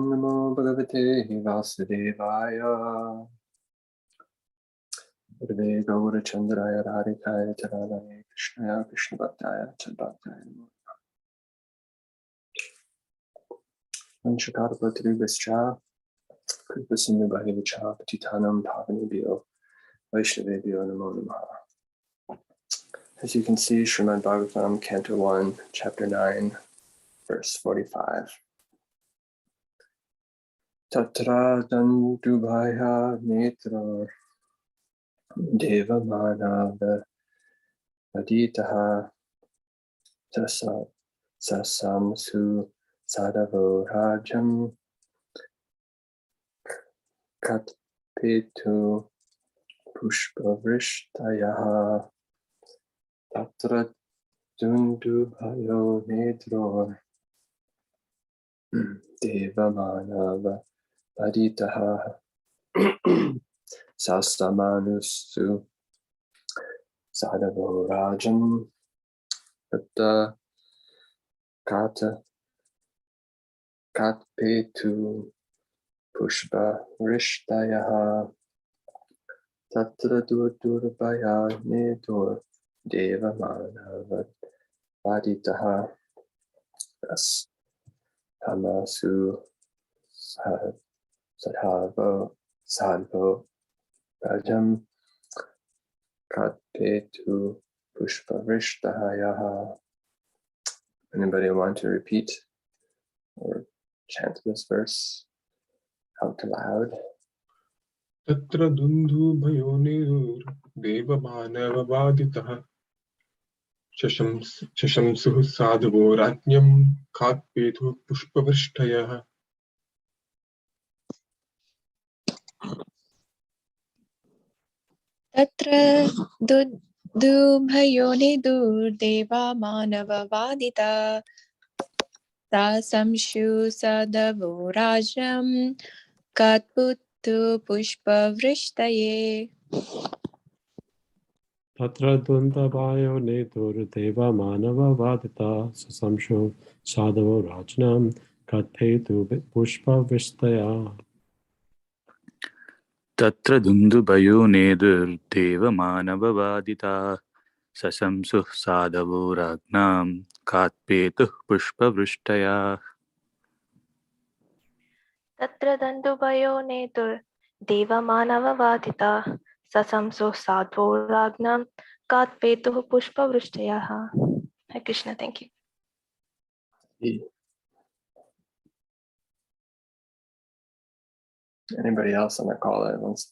Namo Bhagavate Vasudevaya. Urve Gaura Chandraya Radhikaya Taranaya Krishnaya Krishna Bhaktaya Chadbhaktaya Namo. Vanshakarapatribhascha Kripasindhu Bhagavacha Patitanam Pavanebhyo Vaishnavebhyo Namo Namaha. As you can see, Srimad Bhagavatam, Canto 1, Chapter 9, Verse 45. Tatra dandubhaya netra devamana vaditaha sasamsu sadavo rajam katpetu pushpavrishtaya tatra dandubhayo netra devamana vaditaha sastamanusu sadavo rajam Kata katpetu pushpa rishtayaha tatra durbaya nedur devamana vaditaha as tamasu sadvo rajam katpetu pushpa rishtayaha. Anybody want to repeat or chant this verse out loud? Tatra dundhu bhayonedur deva manava vaditaha shashamsuh sadhavo rajnyam katpetu pushpavrishtayaha. Tatra dubhayonedur deva manava vadita tasamshu sadavo rajam katputu pushpa vrishtaye. Tatra dundabhayo netur deva manava vadita sasamsho sadhavo rajnam katpetu pushpa vistaya. Tatra dundubhayo nedur deva manava vadita sasamsuh sadhavo ragnam katpetuh pushpa vrishtaya. Tatra dandubhayo netur deva manava vadita sasamso sadho ragnam katpetuh pushpa vrishtayaha. Hare Krishna, thank you. Anybody else on the call that wants?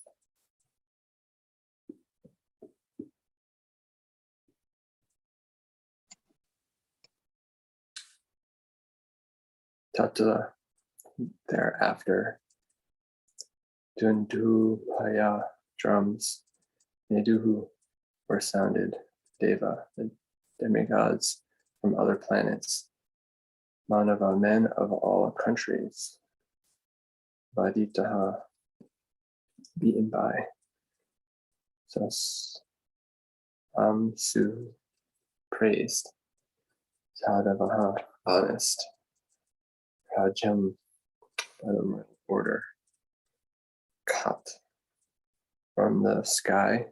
Tatra, thereafter, Dundubhaya, drums, Neduhu were sounded, Deva, the demigods from other planets, Manava, men of all countries, Vaditaha, beaten by, Amsu, praised, Sadavaha, honest, Rajam, by the order, Kat, from the sky,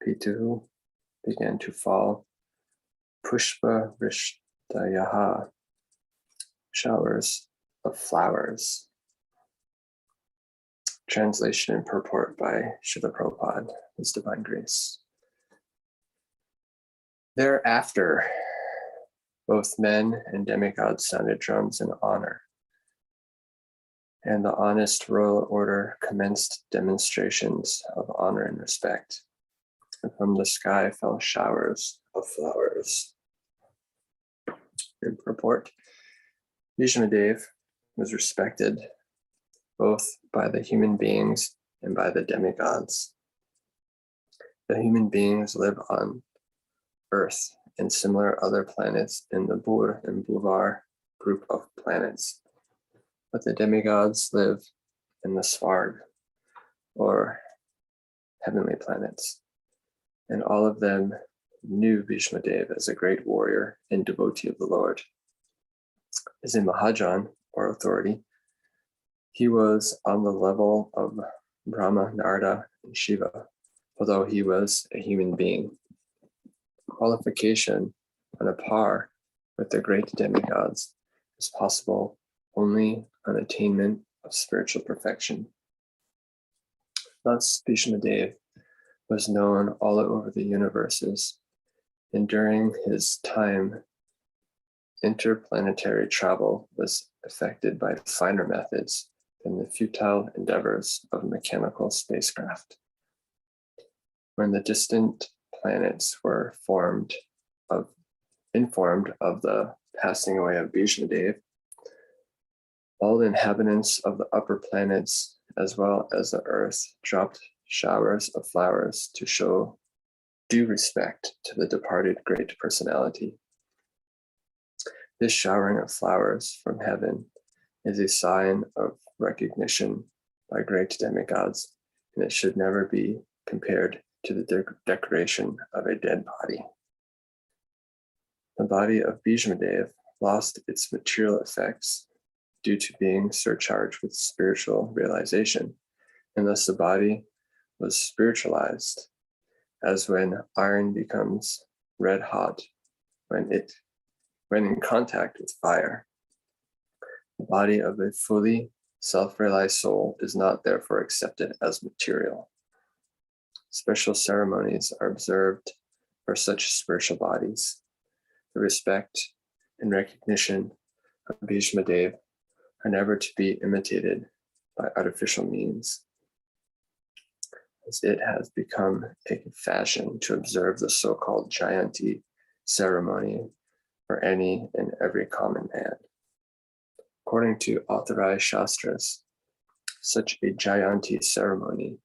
Pitu, began to fall, Pushpa Rishtayaha, showers of flowers. Translation and purport by Srila Prabhupada, His Divine Grace. Thereafter, both men and demigods sounded drums in honor, and the honest royal order commenced demonstrations of honor and respect, and from the sky fell showers of flowers. In purport, Vishnudev was respected both by the human beings and by the demigods. The human beings live on Earth and similar other planets in the Bur and Buvar group of planets, but the demigods live in the Svarg, or heavenly planets, and all of them knew Vishnudev as a great warrior and devotee of the Lord. As a Mahajan, or authority, He was on the level of Brahma, Narada, and Shiva, although he was a human being. Qualification on a par with the great demigods is possible only on attainment of spiritual perfection. Thus, Bhishmadev was known all over the universes, and during his time, interplanetary travel was affected by finer methods than the futile endeavors of mechanical spacecraft. When the distant planets were informed of the passing away of Bhishmadev, all the inhabitants of the upper planets, as well as the earth, dropped showers of flowers to show due respect to the departed great personality. This showering of flowers from heaven is a sign of recognition by great demigods, and it should never be compared to the decoration of a dead body. The body of Bhishmadev lost its material effects due to being surcharged with spiritual realization, and thus the body was spiritualized, as when iron becomes red hot when in contact with fire. The body of a fully self-realized soul is not therefore accepted as material. Special ceremonies are observed for such spiritual bodies. The respect and recognition of Bhishmadev are never to be imitated by artificial means, as it has become a fashion to observe the so-called Jayanti ceremony for any and every common man. According to authorized Shastras, such a Jayanti ceremony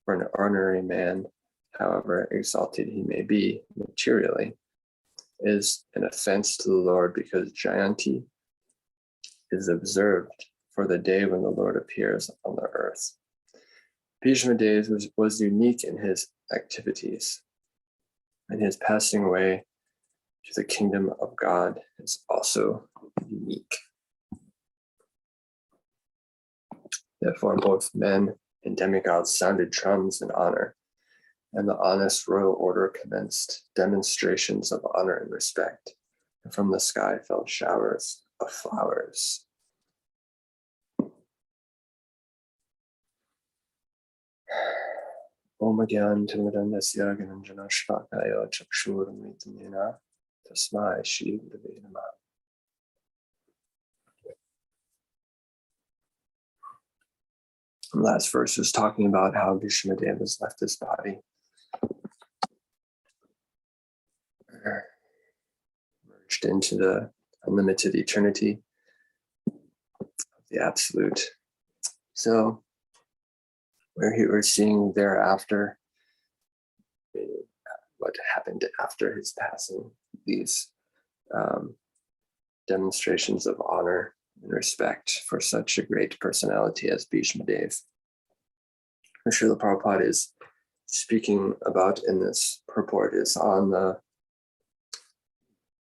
for an ordinary man, however exalted he may be materially, is an offense to the Lord, because Jayanti is observed for the day when the Lord appears on the earth. Bhishmadev was unique in his activities, and his passing away to the kingdom of God is also unique. Therefore, both men and demigods sounded drums in honor, and the honest royal order commenced demonstrations of honor and respect, and from the sky fell showers of flowers. Om Agyan Timirandasya Gananjana Shvakaya Chakshuramitamena Tasmai Shri Gurave Namah. The last verse is talking about how Bhishmadev has left his body, merged into the unlimited eternity of the Absolute. So we're seeing thereafter what happened after his passing, these demonstrations of honor and respect for such a great personality as Bhishmadev. Srila Prabhupada is speaking about in this purport is on the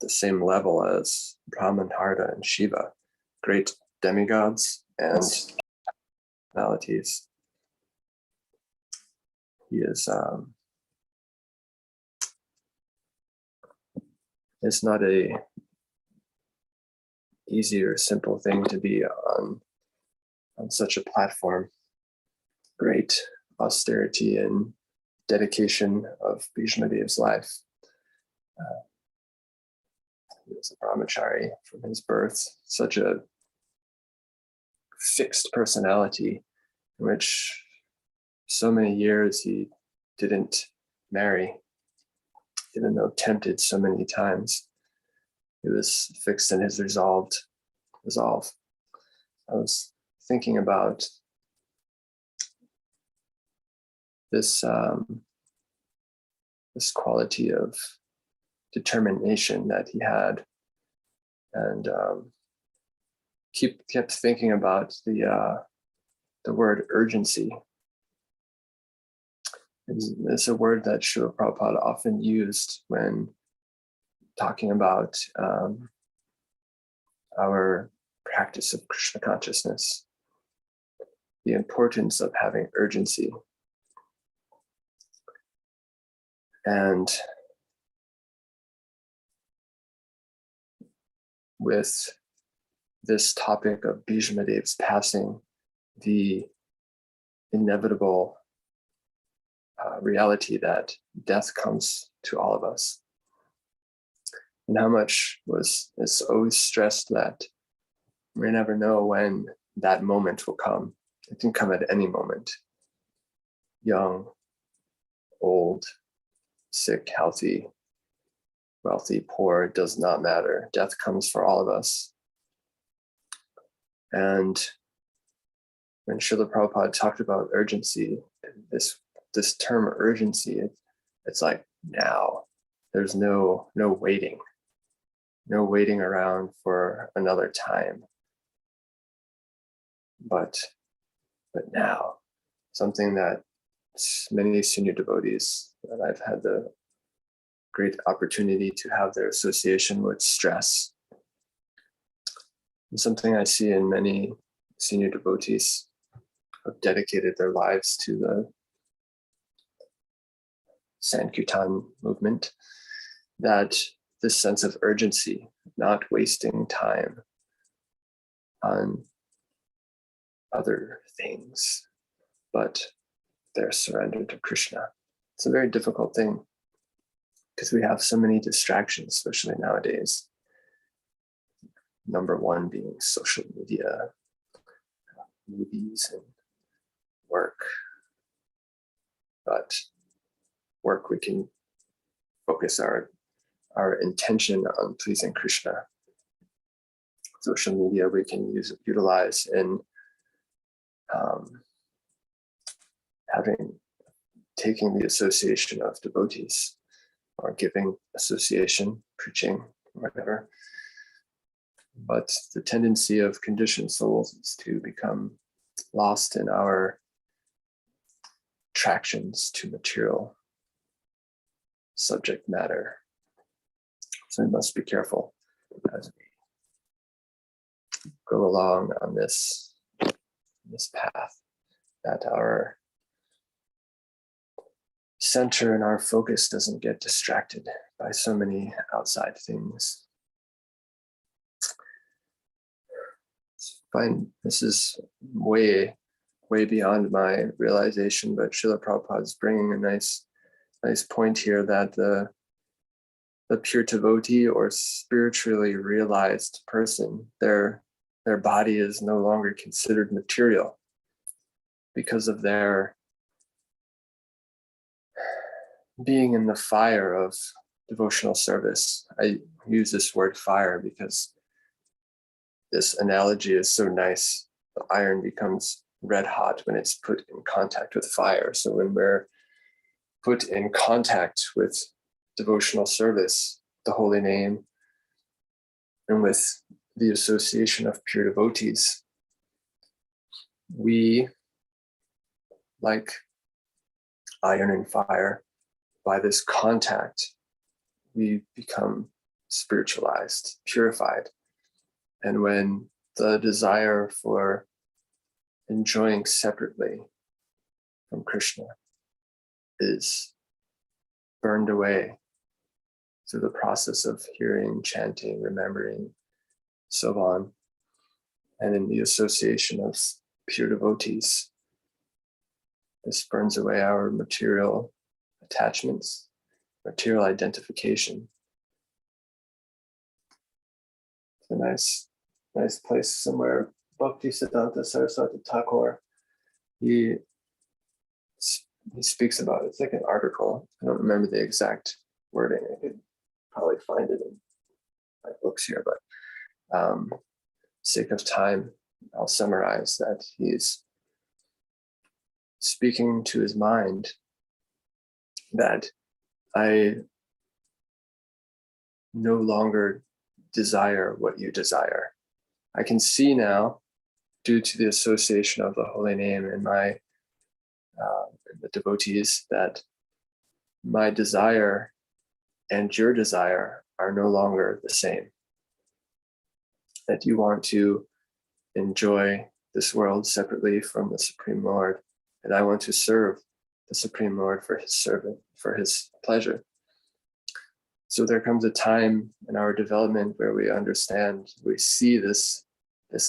same level as Brahma, Narada, and Shiva, great demigods and personalities. He is it's not a easy or simple thing to be on such a platform. Great austerity and dedication of Bhishmadev's life. He was a brahmachari from his birth, such a fixed personality in which so many years he didn't marry, even though tempted so many times. He was fixed in his resolve. I was thinking about this quality of determination that he had, and kept thinking about the word urgency. It's a word that Srila Prabhupada often used when talking about our practice of Krishna consciousness. the importance of having urgency. And with this topic of Bhishmadev's passing, the inevitable reality that death comes to all of us, and how much is always stressed that we never know when that moment will come. It can come at any moment. Young, old, sick, healthy, wealthy, poor, it does not matter. Death comes for all of us. And when Srila Prabhupada talked about urgency, this term urgency, it's like now. There's no waiting. No waiting around for another time. But now, something that many senior devotees that I've had the great opportunity to have their association with stress. And something I see in many senior devotees who have dedicated their lives to the Sankirtan movement, that this sense of urgency, not wasting time on other things, but their surrender to Krishna. It's a very difficult thing because we have so many distractions, especially nowadays. Number one being social media, movies, and work. But work, we can focus our intention on pleasing Krishna. Social media, we can utilize in taking the association of devotees, or giving association, preaching, whatever. But the tendency of conditioned souls is to become lost in our attractions to material subject matter. So we must be careful as we go along on this path, that our center and our focus doesn't get distracted by so many outside things. Fine, this is way beyond my realization, but Srila Prabhupada is bringing a nice point here, that the pure devotee or spiritually realized person, their body is no longer considered material because of their being in the fire of devotional service. I use this word fire because this analogy is so nice. The iron becomes red hot when it's put in contact with fire. So when we're put in contact with devotional service, the holy name, and with the association of pure devotees, we, like iron and fire, by this contact, we become spiritualized, purified. And when the desire for enjoying separately from Krishna is burned away through the process of hearing, chanting, remembering, so on, and in the association of pure devotees, this burns away our material attachments, material identification. It's a nice place somewhere. Bhakti Siddhanta Saraswati Thakur, he speaks about it. It's like an article. I don't remember the exact wording. I could probably find it in my books here, but sake of time, I'll summarize that he's speaking to his mind that I no longer desire what you desire. I can see now, due to the association of the holy name in my the devotees, that my desire and your desire are no longer the same. That you want to enjoy this world separately from the Supreme Lord, and I want to serve the Supreme Lord for his servant, for his pleasure. So there comes a time in our development where we understand, we see this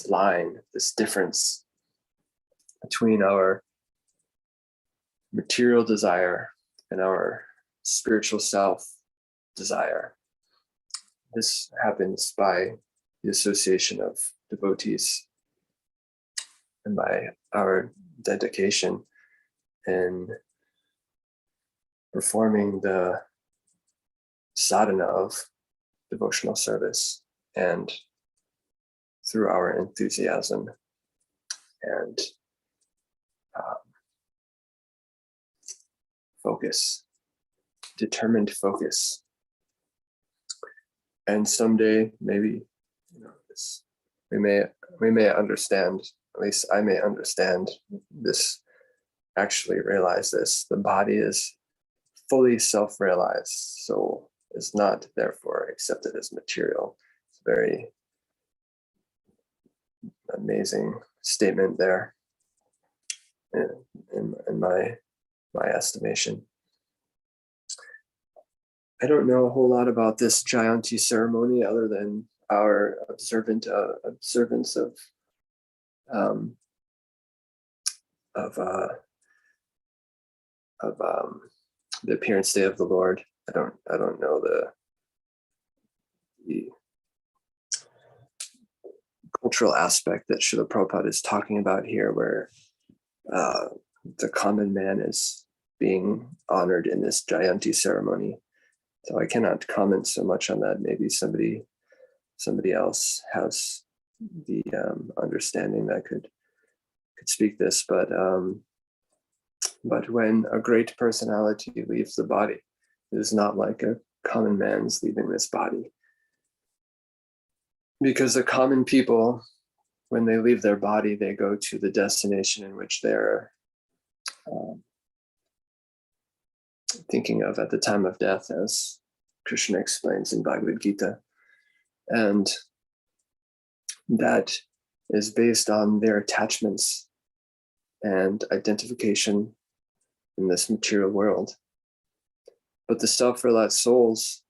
line, this difference between our material desire and our spiritual self desire. This happens by the association of devotees and by our dedication in performing the sadhana of devotional service, and through our enthusiasm and focus, determined focus. And someday, maybe, we may understand, at least I may understand this, actually realize this. The body is fully self-realized, soul is not therefore accepted as material. It's a very amazing statement there in my estimation. I don't know a whole lot about this Jayanti ceremony other than our observance of the appearance day of the Lord. I don't know the cultural aspect that Srila Prabhupada is talking about here, where the common man is being honored in this Jayanti ceremony. So I cannot comment so much on that. Maybe somebody else has the understanding that could speak this. But when a great personality leaves the body, it is not like a common man's leaving this body. Because the common people, when they leave their body, they go to the destination in which they're thinking of at the time of death, as Krishna explains in Bhagavad Gita. And that is based on their attachments and identification in this material world. But the self-realized souls,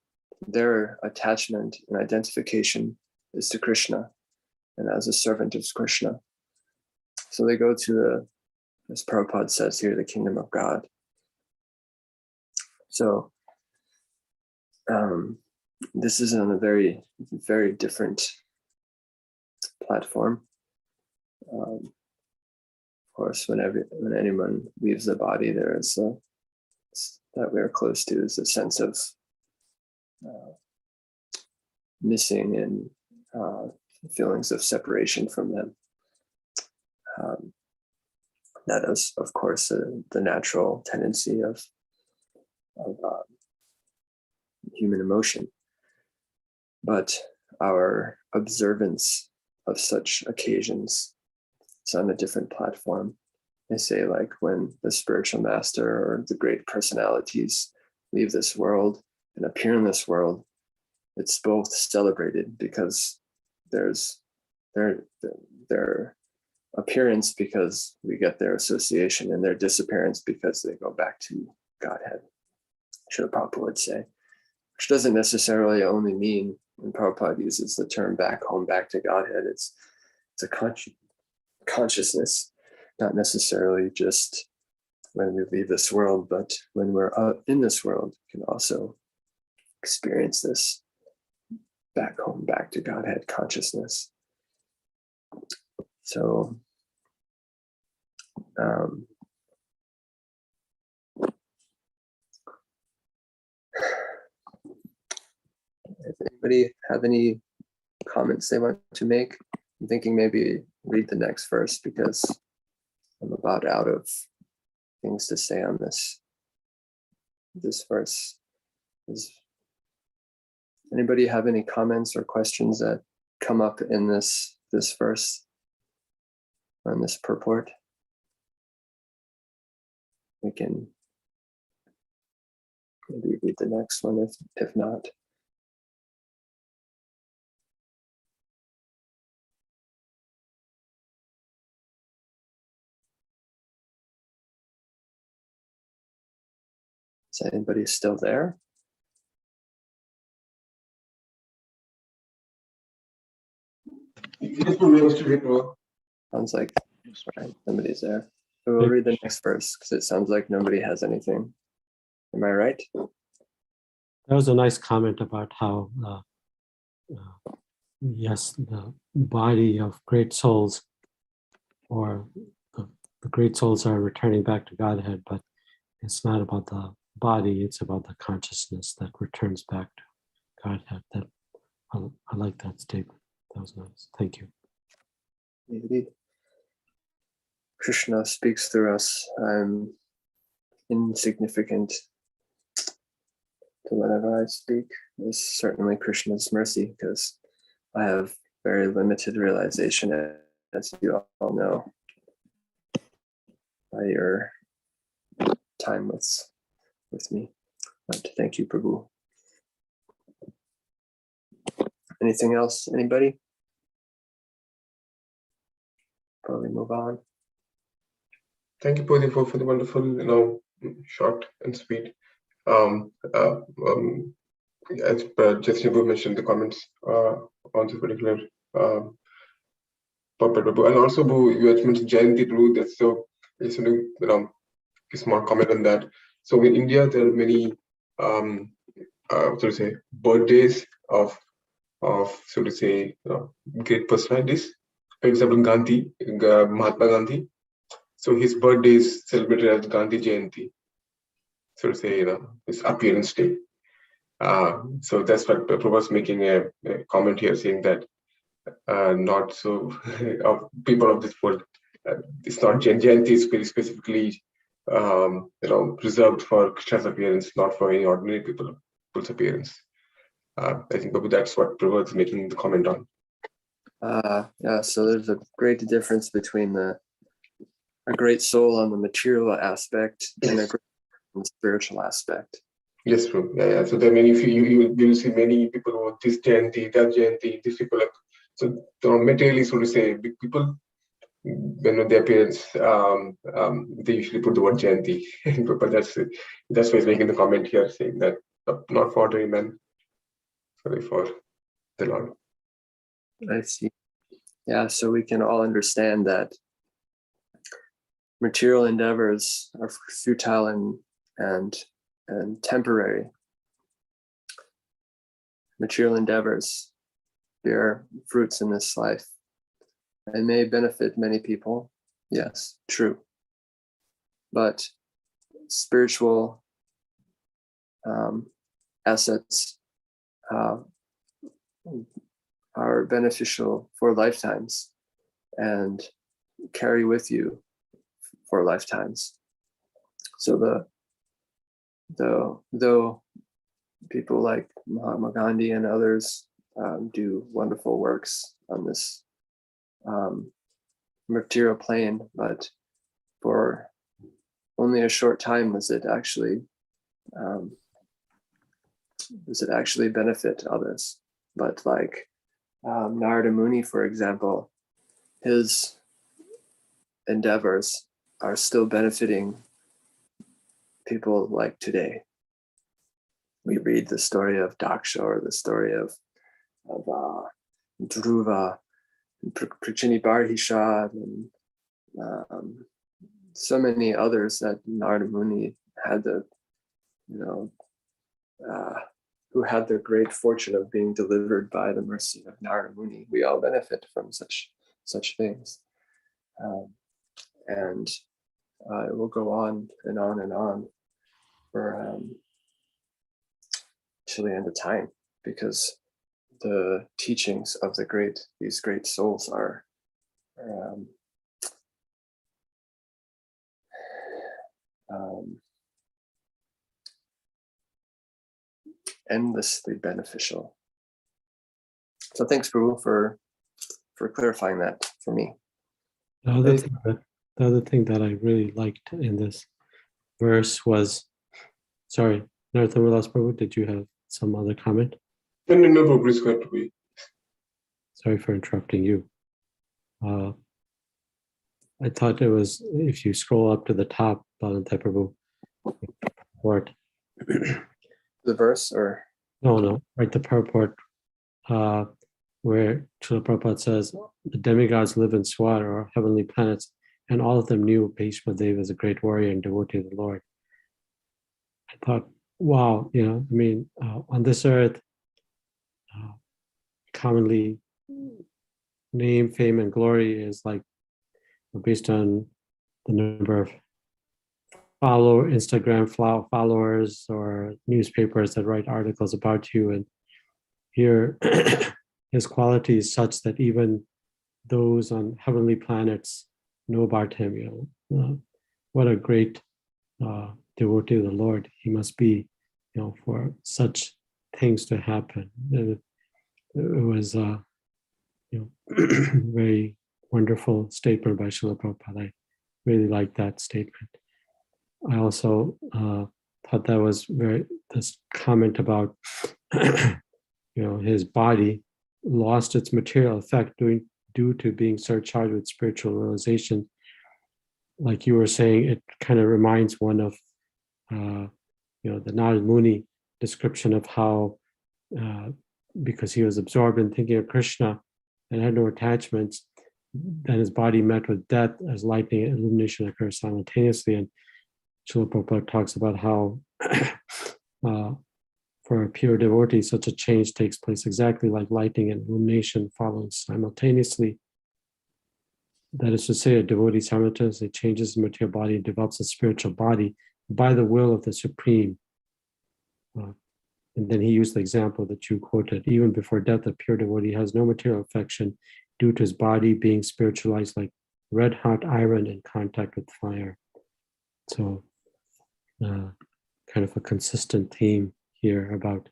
their attachment and identification is to Krishna and as a servant of Krishna. So they go to as Prabhupada says here, the kingdom of God. So this is on a very, very different platform. Of course, when anyone leaves the body, there is that we are close to is a sense of missing and feelings of separation from them. That is, of course, the natural tendency of human emotion. But our observance of such occasions is on a different platform. They say, like, when the spiritual master or the great personalities leave this world and appear in this world, it's both celebrated because there's their appearance because we get their association, and their disappearance because they go back to Godhead, Srila Prabhupada would say, which doesn't necessarily only mean, when Prabhupada uses the term back home, back to Godhead, it's a consciousness, not necessarily just when we leave this world, but when we're in this world, we can also experience this back home, back to Godhead consciousness. So if anybody have any comments they want to make, I'm thinking maybe read the next verse because I'm about out of things to say on this verse. Does anybody have any comments or questions that come up in this verse, on this purport? We can maybe read the next one if not. Is anybody still there? Yes, Prabhu, I'm still here, Prabhu. Sounds like right, somebody's there. So we'll read the next verse because it sounds like nobody has anything. Am I right? That was a nice comment about how, yes, the body of great souls, or the great souls are returning back to Godhead, but it's not about the body, it's about the consciousness that returns back to Godhead. That I like that statement. That was nice. Thank you. Maybe. Krishna speaks through us. I'm insignificant to whatever I speak. Is certainly Krishna's mercy because I have very limited realization, as you all know, by your time with me. But thank you, Prabhu. Anything else? Anybody? Probably move on. Thank you, Prabhu, for the wonderful, short and sweet. As Jasnabu mentioned, the comments on this particular puppet, Prabhu. And also, Prabhu, you had mentioned Jayanti, Prabhu. That's so, it's a small comment on that. So in India, there are many, so to say, birthdays of so to say, great personalities. For example, Gandhi, Mahatma Gandhi. So his birthday is celebrated as Gandhi Jayanti. So to say, his appearance day. So that's what Prabhupada was making a comment here, saying that not so of people of this world. It's not Jayanti is very specifically, reserved for Krishna's appearance, not for any ordinary people's appearance. I think Prabhu, that's what Prabhupada is making the comment on. Yeah, so there's a great difference between a great soul on the material aspect and a great on the spiritual aspect. Yes, Prabhu. Yeah. So then you will see many people who are this Jayanti, that Jayanti, these people are, so materially, so to say, people, when their appearance, they usually put the word Jayanti. But that's why he's making the comment here, saying that not for ordinary men, sorry, for the Lord. I see. Yeah, so we can all understand that material endeavors are futile and temporary. Material endeavors bear fruits in this life and may benefit many people. Yes, true. But spiritual assets are beneficial for lifetimes and carry with you for lifetimes. So though people like Mahatma Gandhi and others do wonderful works on this material plane, but for only a short time does it actually benefit others. But like Narada Muni, for example, his endeavors are still benefiting people like today. We read the story of Daksha or the story of Dhruva, Prachini Barhisha, and so many others that Narada Muni had who had the great fortune of being delivered by the mercy of Narada Muni. We all benefit from such things. And it will go on and on and on for till the end of time, because the teachings of these great souls are endlessly beneficial. So thanks, Prabhu, for clarifying that for me. The other thing that I really liked in this verse was, sorry, Narottam Das Prabhu, did you have some other comment? No, Prabhu, please go ahead, Prabhu. Sorry for interrupting you. I thought it was, if you scroll up to the top, Bala Prabhu, report, The verse, or No, right, the purport, where Srila Prabhupada says, the demigods live in Swat, or heavenly planets, and all of them knew Bhishma Dev as a great warrior and devotee of the Lord. I thought, wow, on this earth, commonly name, fame, and glory is like based on the number of Instagram followers or newspapers that write articles about you. And here, his quality is such that even those on heavenly planets know about him. What a great devotee of the Lord he must be, for such things to happen. It was very wonderful statement by Srila Prabhupada. I really liked that statement. I also thought that was this comment about his body lost its material effect due to being surcharged with spiritual realization. Like you were saying, it kind of reminds one of the Narad Muni description of how because he was absorbed in thinking of Krishna and had no attachments, then his body met with death as lightning and illumination occur simultaneously. And Srila Prabhupada talks about how for a pure devotee, such a change takes place exactly like lightning and illumination following simultaneously. That is to say, a devotee simultaneously changes his material body and develops a spiritual body by the will of the Supreme. And then he used the example that you quoted. Even before death, a pure devotee has no material affection due to his body being spiritualized like red-hot iron in contact with fire. So, kind of a consistent theme here about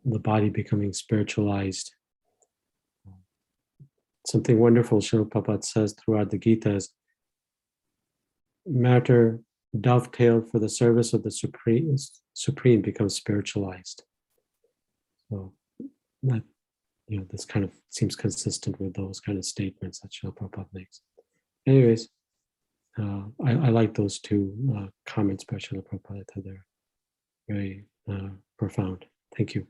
the body becoming spiritualized. Something wonderful Srila Prabhupada says throughout the Gita is, matter dovetailed for the service of the Supreme becomes spiritualized. So that, this kind of seems consistent with those kind of statements that Srila Prabhupada makes. Anyways, I like those two comments by Srila Prabhupada. I thought they're very profound. Thank you.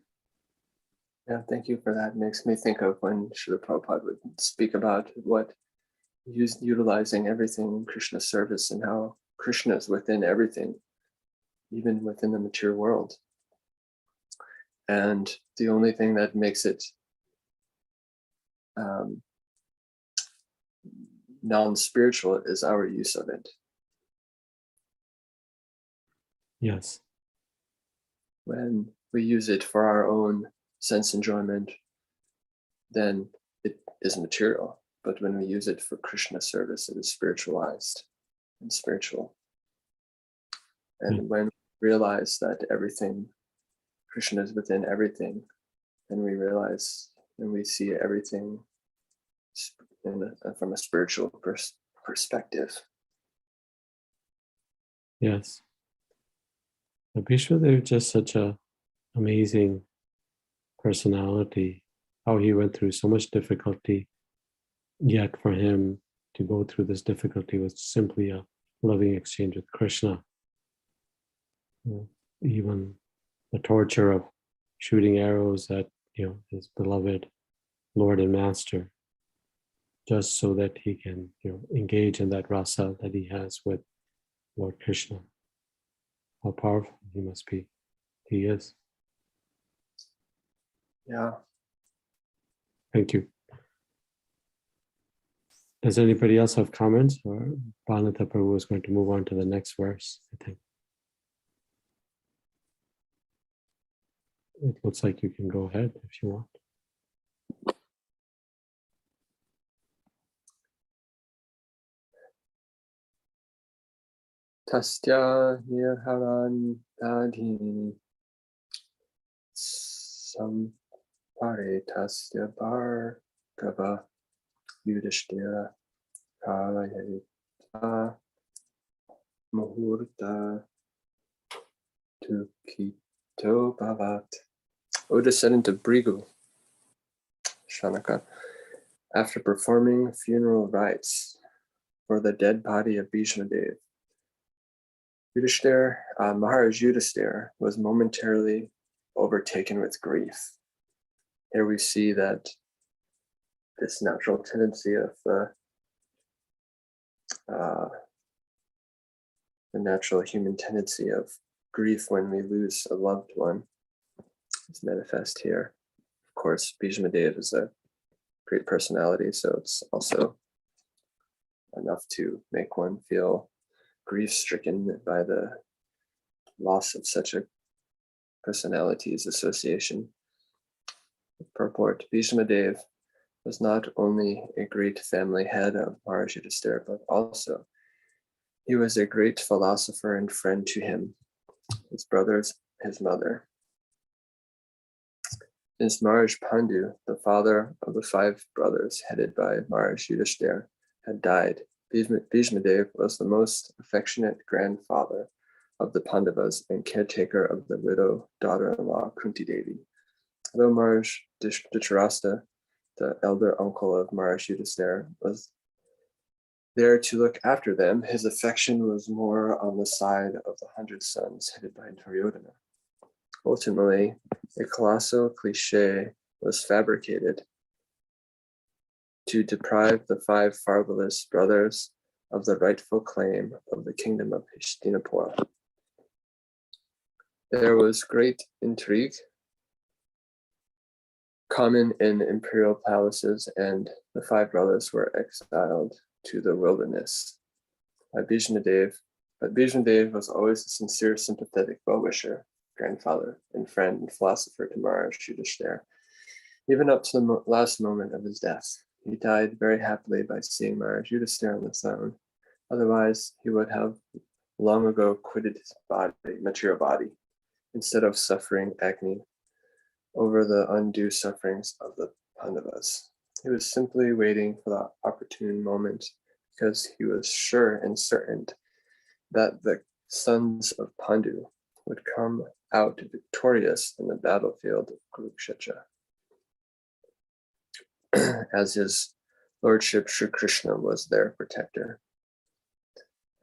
yeah, thank you for that. It makes me think of when Srila Prabhupada would speak about utilizing everything in Krishna's service and how Krishna is within everything, even within the material world. And the only thing that makes it non-spiritual is our use of it. Yes. When we use it for our own sense enjoyment, then it is material. But when we use it for Krishna service, it is spiritualized and spiritual. And when we realize that everything, Krishna is within everything, then we realize and we see everything from a spiritual perspective. Yes. Bhishma Dev is just such an amazing personality, how he went through so much difficulty, yet for him to go through this difficulty was simply a loving exchange with Krishna. Even the torture of shooting arrows at his beloved Lord and Master, just so that he can engage in that rasa that he has with Lord Krishna. How powerful he must be. He is. Yeah. Thank you. Does anybody else have comments? Or Bhanata Prabhu is going to move on to the next verse, I think. It looks like you can go ahead if you want. Tasya nirharan dadhini sampare tasya bhargava yudhishthira kalayita muhurta tukito bhavat. Oda said into Brigu, Shanaka, after performing funeral rites for the dead body of Bhishma Dev, Maharaj Yudhisthira was momentarily overtaken with grief. Here we see that this natural tendency of the natural human tendency of grief when we lose a loved one is manifest here. Of course, Bhishma Dev is a great personality, so it's also enough to make one feel grief-stricken by the loss of such a personality's association. Purport: Bhishma Dev was not only a great family head of Maharaj Yudhisthira, but also he was a great philosopher and friend to him, his brothers, his mother. Since Maharaj Pandu, the father of the 5 brothers headed by Maharaj Yudhisthira, had died, Bhishma Dev was the most affectionate grandfather of the Pandavas and caretaker of the widow daughter-in-law Kunti Devi. Although Maharaj Dhritarashtra, the elder uncle of Maharaj Yudhisthira, was there to look after them, his affection was more on the side of the 100 sons headed by Duryodhana. Ultimately, a colossal cliché was fabricated to deprive the 5 fatherless brothers of the rightful claim of the kingdom of Hastinapur. There was great intrigue common in imperial palaces, and the 5 brothers were exiled to the wilderness by Bhishma Dev. But Bhishma Dev was always a sincere, sympathetic well-wisher, grandfather, and friend and philosopher to Maharaj Yudhisthira. Even up to the last moment of his death, he died very happily by seeing Maharaj Yudhisthira on the throne. Otherwise, he would have long ago quitted his body, material body, instead of suffering agony over the undue sufferings of the Pandavas. He was simply waiting for the opportune moment because he was sure and certain that the sons of Pandu would come out victorious in the battlefield of Kurukshetra, as his lordship Sri Krishna was their protector.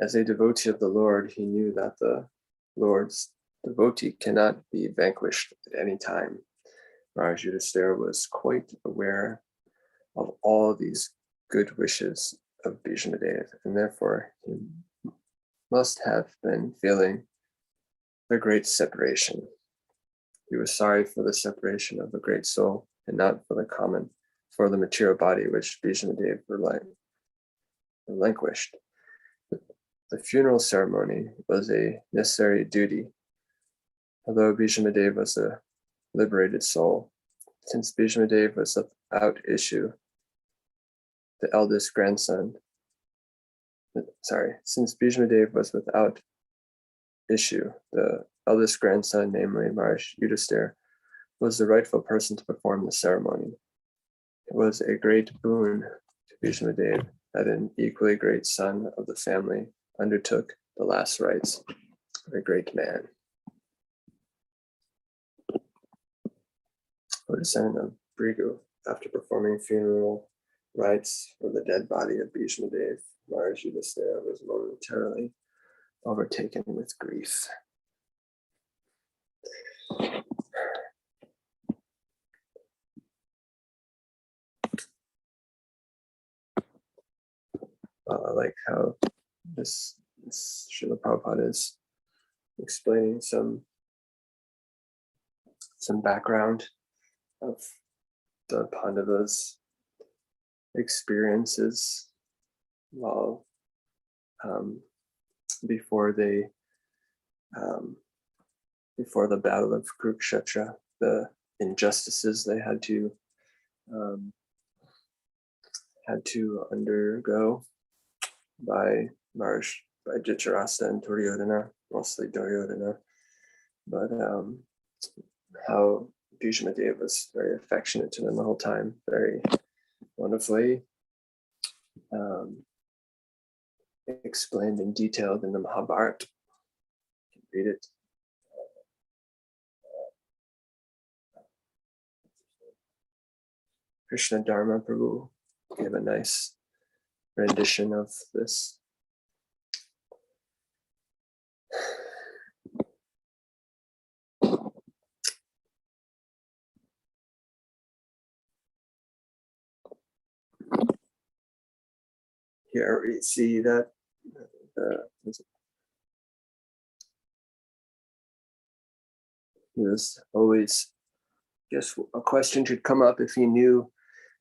As a devotee of the Lord, he knew that the Lord's devotee cannot be vanquished at any time. Maharaj Yudhisthira was quite aware of all these good wishes of Bhishma Dev, and therefore he must have been feeling the great separation. He was sorry for the separation of the great soul and not for the material body which Bhishma Dev relinquished. The funeral ceremony was a necessary duty, although Bhishma Dev was a liberated soul. Since Bhishma Dev was without issue, since Bhishma Dev was without issue, the eldest grandson, namely Maharaj Yudhisthira, was the rightful person to perform the ceremony. It was a great boon to Bhishma Dev that an equally great son of the family undertook the last rites of a great man. A descendant of Brigu, after performing funeral rites for the dead body of Bhishma Dev, Maharaj Yudhisthira was momentarily overtaken with grief. I like how this Srila Prabhupada is explaining some background of the Pandavas' experiences while before the battle of Kurukshetra, the injustices they had to undergo by Dhritarashtra and Duryodhana, mostly Duryodhana, but how Bhishma Dev was very affectionate to them the whole time, very wonderfully explained and detailed in the Mahabharata. You can read it. Krishna Dharma Prabhu gave a nice rendition of this. here we see that he was always, I guess a question should come up if he knew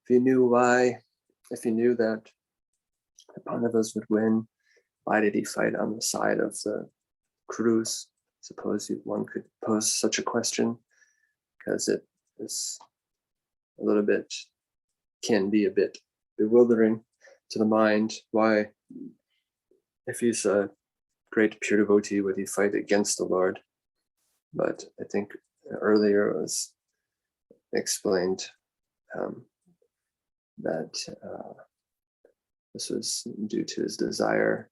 why, if he knew that the Pandavas would win, why did he fight on the side of the Kurus? Suppose one could pose such a question, because it is a little bit, can be a bit bewildering to the mind. Why, if he's a great pure devotee, would he fight against the Lord? But I think earlier it was explained that this was due to his desire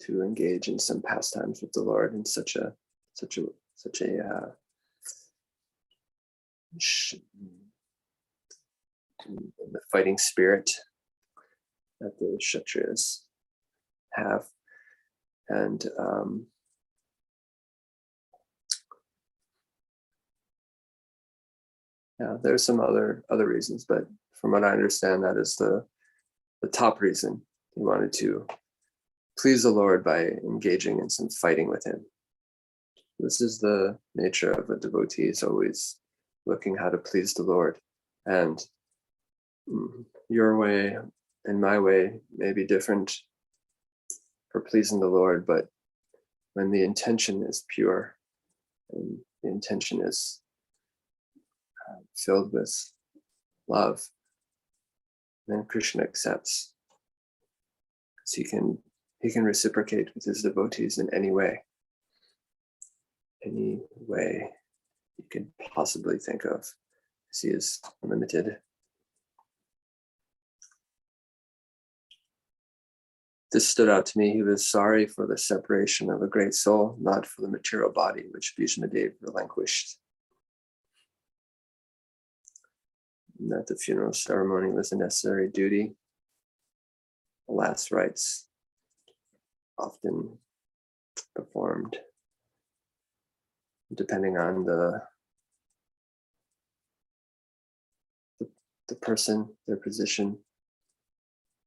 to engage in some pastimes with the Lord in such a the fighting spirit that the Kshatriyas have. And yeah, there's some other reasons, but from what I understand, that is the top reason. He wanted to please the Lord by engaging in some fighting with him. This is the nature of a devotee, is always looking how to please the Lord. And your way and my way may be different for pleasing the Lord, but when the intention is pure and the intention is filled with love, then Krishna accepts, because he can reciprocate with his devotees in any way you can possibly think of, because he is unlimited. This stood out to me. He was sorry for the separation of a great soul, not for the material body which Bhishma Dev relinquished. And that the funeral ceremony was a necessary duty. The last rites often performed depending on the person, their position.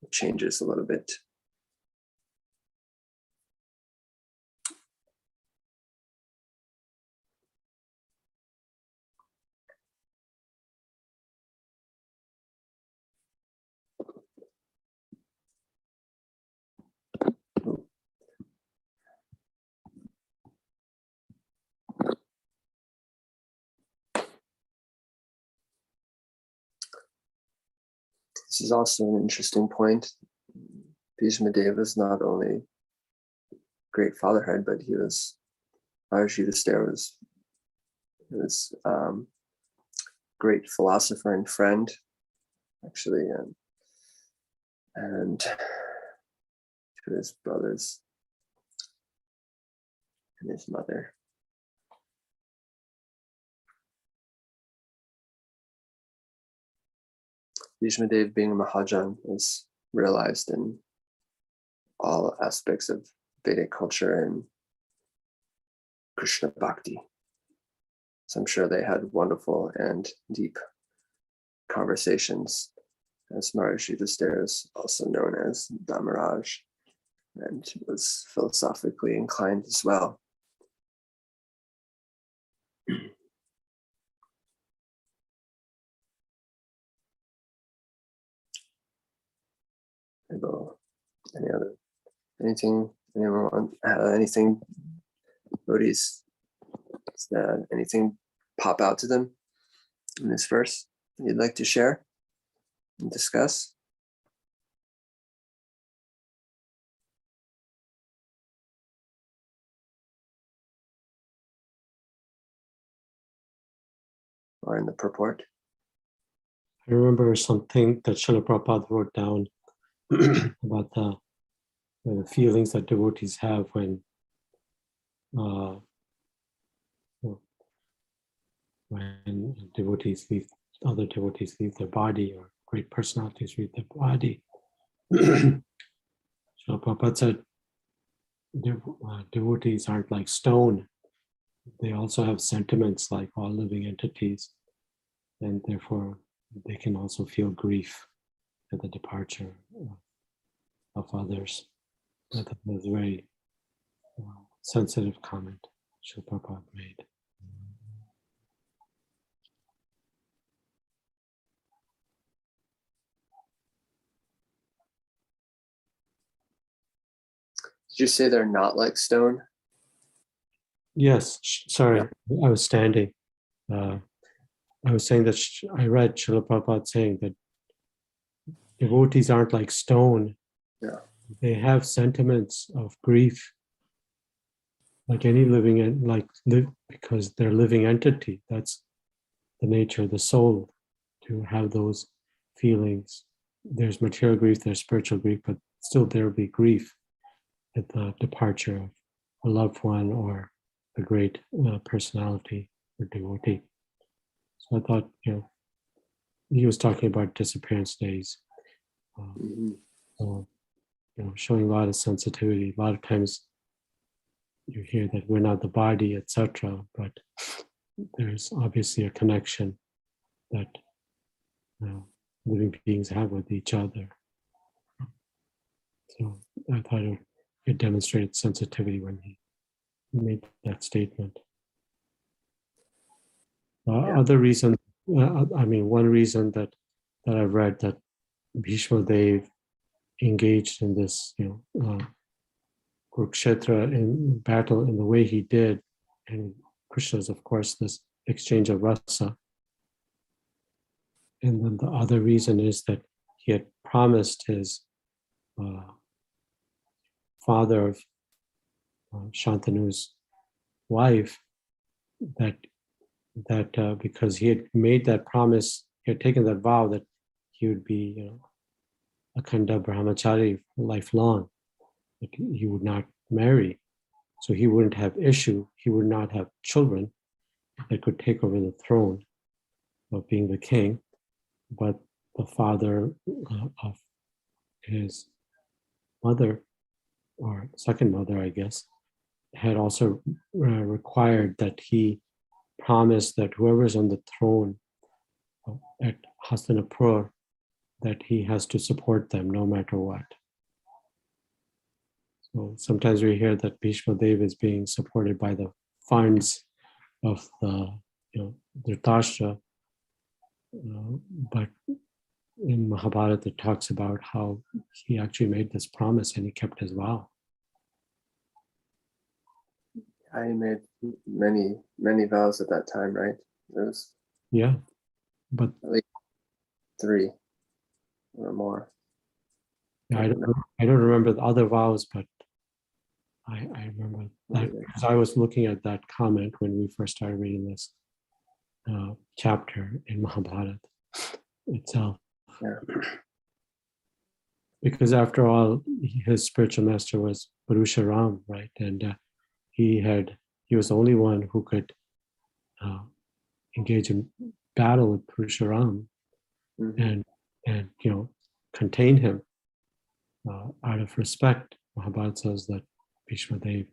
It changes a little bit. This is also an interesting point. Bhishma Dev was not only great fatherhood, but he was, Maharishi Yudhisthira was great philosopher and friend, actually, and to his brothers and his mother. Bhishma Dev, being a Mahajan, is realized in all aspects of Vedic culture and Krishna Bhakti. So I'm sure they had wonderful and deep conversations, as Maharishi Yudhisthira is also known as Dharmaraj, and was philosophically inclined as well. Anything, Bodhis, anything pop out to them in this verse you'd like to share and discuss? Or in the purport? I remember something that Srila Prabhupada wrote down about the feelings that devotees have when other devotees leave their body, or great personalities leave their body. Srila Prabhupada said, devotees aren't like stone. They also have sentiments like all living entities, and therefore they can also feel grief at the departure of others. I thought that was a very sensitive comment Srila Prabhupada made. Did you say they're not like stone? Yes, sorry, I was standing. I was saying that I read Srila Prabhupada saying that devotees aren't like stone. Yeah. They have sentiments of grief, like any living, because they're living entity. That's the nature of the soul, to have those feelings. There's material grief, there's spiritual grief, but still there will be grief at the departure of a loved one or a great personality or devotee. So I thought, he was talking about disappearance days. So, showing a lot of sensitivity. A lot of times you hear that we're not the body, etc., but there's obviously a connection that living beings have with each other. So I thought it demonstrated sensitivity when he made that statement. Other reason, one reason that I've read that Bhishma Dev engaged in this, Kurukshetra in battle in the way he did, and Krishna's, of course, this exchange of rasa. And then the other reason is that he had promised his father of Shantanu's wife that because he had made that promise, he had taken that vow that he would be Akhanda Brahmachari lifelong, that he would not marry. So he wouldn't have issue, he would not have children that could take over the throne of being the king. But the father of his mother, or second mother, I guess, had also required that he promise that whoever's on the throne at Hastinapur, that he has to support them no matter what. So sometimes we hear that Bhishma Dev is being supported by the funds of the Dhritarashtra, but in Mahabharata it talks about how he actually made this promise and he kept his vow. I made many vows at that time, right? It was but at least 3 or more. I don't remember the other vows, but I remember that because I was looking at that comment when we first started reading this chapter in Mahabharata itself. Yeah. Because after all, his spiritual master was Parusharam, right? And he was the only one who could engage in battle with Parusharam and contain him out of respect. Mahabharata says that Bhishma Dev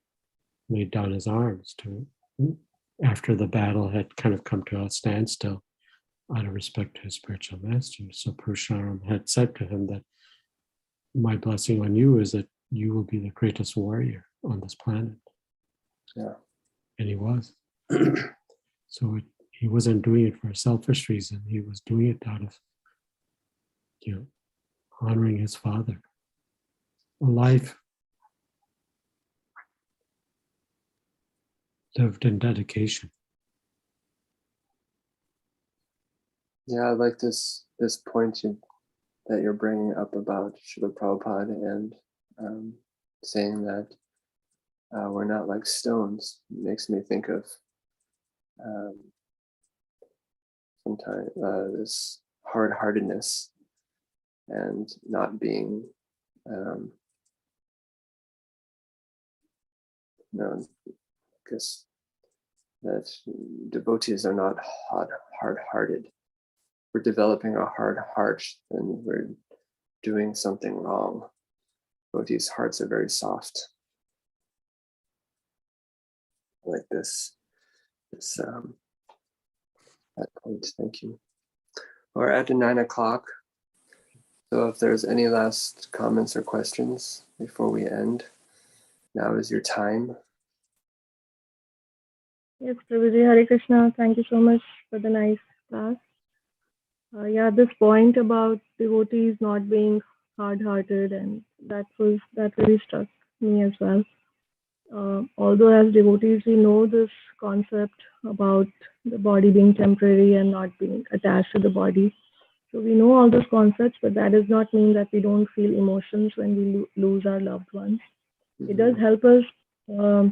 laid down his arms after the battle had kind of come to a standstill out of respect to his spiritual master. So Parusharam had said to him that my blessing on you is that you will be the greatest warrior on this planet. Yeah. And he was. So he wasn't doing it for a selfish reason. He was doing it out of honoring his father. A life lived in dedication. Yeah, I like this point that you're bringing up about Srila Prabhupada and saying that we're not like stones. It makes me think of sometimes this hard-heartedness and not being, because that devotees are not hard-hearted. We're developing a hard heart, then we're doing something wrong. Devotees' hearts are very soft. I like this that point. Thank you. We're at 9 o'clock. So if there's any last comments or questions before we end, now is your time. Yes, Prabhuji, Hare Krishna. Thank you so much for the nice class. Yeah, this point about devotees not being hard-hearted, and that really struck me as well. Although as devotees we know this concept about the body being temporary and not being attached to the body, so we know all those concepts, but that does not mean that we don't feel emotions when we lose our loved ones. It does help us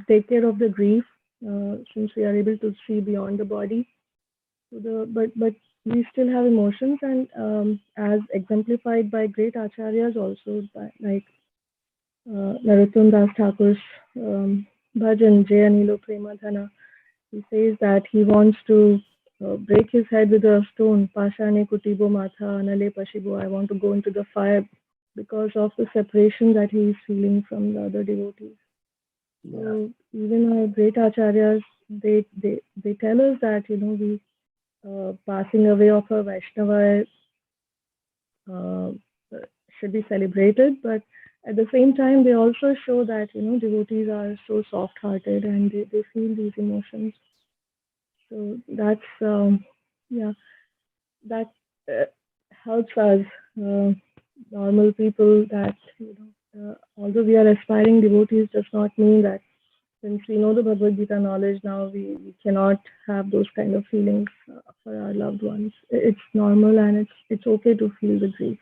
take care of the grief, since we are able to see beyond the body. But we still have emotions, and as exemplified by great acharyas also, like Narottam Das Thakur's bhajan, Jaya Nilo Premadhana. He says that he wants to break his head with a stone. Pashane Kutibo Matha Anale Pashibo. I want to go into the fire because of the separation that he is feeling from the other devotees. Yeah. So even our great acharyas, they tell us that we passing away of a Vaishnava should be celebrated, but at the same time they also show that devotees are so soft-hearted and they feel these emotions. So that's that helps us normal people, that although we are aspiring devotees does not mean that since we know the Bhagavad Gita knowledge now, we cannot have those kind of feelings for our loved ones. It's normal, and it's okay to feel the grief.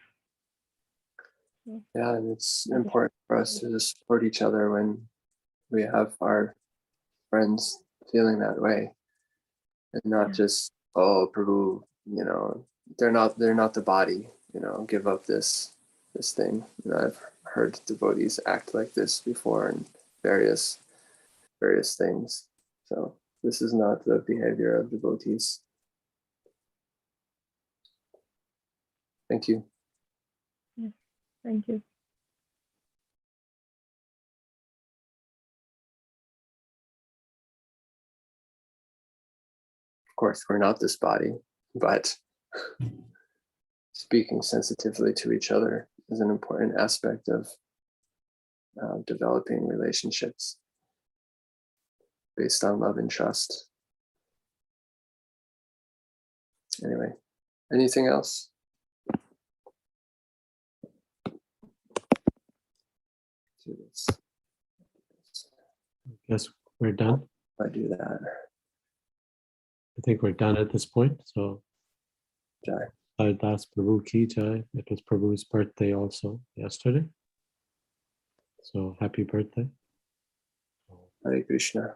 Yeah, and it's important for us to just support each other when we have our friends feeling that way, and not just, oh, Prabhu, they're not the body, give up this thing. I've heard devotees act like this before in various things. So this is not the behavior of devotees. Thank you. Yeah. Thank you. Of course, we're not this body, but speaking sensitively to each other is an important aspect of developing relationships based on love and trust. Anyway, anything else? Do this. I guess we're done. I do that. I think we're done at this point. So, Jai. Das Prabhu ki jai. It was Prabhu's birthday also yesterday. So happy birthday. Hare Krishna.